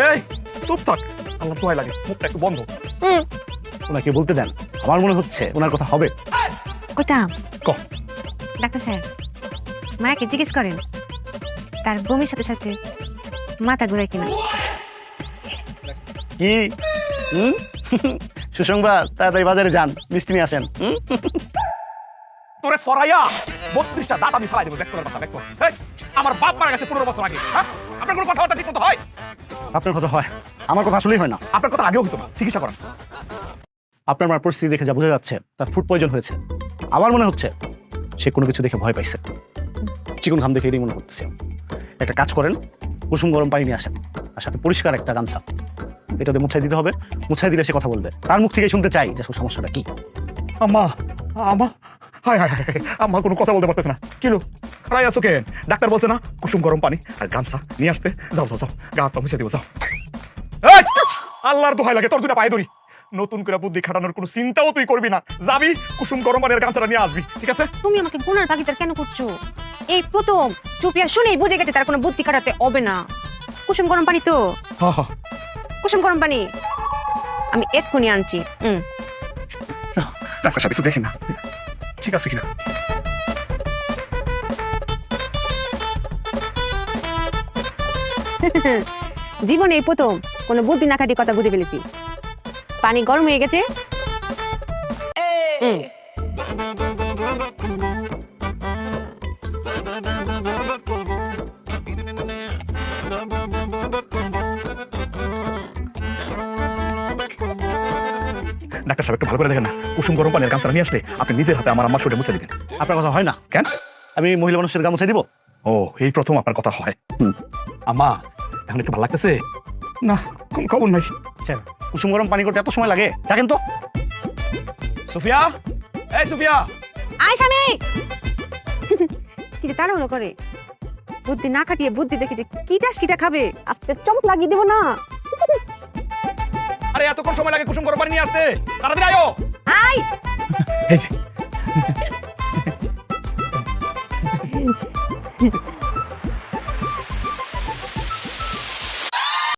এই চুপ থাক, আমার ভয় লাগে, মুখটা একটু বন্ধ। ওনাকে বলতে দেন, আমার মনে হচ্ছে ওনার কথা হবে। কথা ক। ডাক্তার স্যার, মায়াকে জিজ্ঞেস করেন তার বমির সাথে সাথে মাথা ঘুরায় কিনা। কি সুসংবাদ, তাড়াতাড়ি বাজারে যান, মিষ্টি নিয়ে আসেন। তোরে সরাইয়া 32টা দাঁত আমি ফেলাই দেবো। ব্যাকতলার কথা ব্যাকতল। এই, আমার বাপ মারা গেছে 15 বছর আগে। হ্যাঁ, আপনার কোনো কথাবার্তা ঠিক মতো হয়? আপনার কথা হয়, আমার কথা আসলেই হয় না। আপনার কথা আগেও হতো না, চিকিৎসা করেন। আপনার মার পরিস্থিতি দেখে যা বোঝা যাচ্ছে তার ফুড পয়জন হয়েছে। আমার মনে হচ্ছে সে কোনো কিছু দেখে ভয় পাইছে। চিকন ঘাম দেখে এটাই মনে করতেছি। একটা কাজ করেন, কুসুম গরম পানি নিয়ে আসেন, আর সাথে পরিষ্কার একটা গামছা, এটাতে মুছাই দিতে হবে। মুছাই দিলে সে কথা বলবে। তার মুখ থেকে শুনতে চাই যে আসলে সমস্যাটা কি। আম্মা, আম্মা, হায় হায় হায়, আম্মা কোনো কথা বলতে পারতেছে না। কিলো হারাই আছো কেন? ডাক্তার বলছে না কুসুম গরম পানি আর গামছা নিয়ে আসতে। যাও যাও যাও, গা হাত পা মুছে দিব, যাও। এই, আল্লাহর দোহাই লাগে, তোর দুটা পায়ে ধরি। নতুন করে বুদ্ধি খাটানোর কোনো চিন্তাও তুই করবি না। যাবি, কুসুম গরম পানি আর গামছাটা নিয়ে আসবি, ঠিক আছে? তুমি আমাকে গুনার ভাগিদার কেন করছো? এই প্রথম চুপিয়া শুনেই বুঝে গেছে তার কোনো বুদ্ধি কাটাতে হবে না। কুসুম গরম পানি তো, হ্যাঁ হ্যাঁ, কুসুম গরম পানি আমি এক্ষুনি আনছি। ডাক্তার সাহেব একটু দেখেন না ঠিক আছে কিনা। জীবনে এই প্রথম কোনো বুদ্ধি না খাটিয়ে কথা বুঝে ফেলেছি। পানি গরম হয়ে গেছে। ডাক্তার সাহেব একটু ভালো করে দেখেন না, কুসুম গরম পানি আর গামছাটা নিয়ে আসলে আপনি নিজের হাতে আমার আম্মার শরীরে মুছে দিবেন। আপনার কথা হয় না কেন? আমি মহিলা মানুষের গা মুছাই দিব? ও, এই প্রথম আপনার কথা হয়। আম্মা, এখন একটু ভালো লাগতেছে না? কোন খবর নাই। আচ্ছা, কুসুম গরম পানি করতে এত সময় লাগে? দেখেন তো। সুফিয়া, এই সুফিয়া। আয় স্বামী। কি তাড়াহুড়ো করে, বুদ্ধি না খাটিয়ে বুদ্ধি দেখে যে কিটা খাবে, আজকে চমক লাগিয়ে দিব না। আরে এতক্ষণ সময় লাগে কুসুম গরম পানি নিয়ে আসতে, তাড়াতাড়ি আয়ো। আয়। এই যে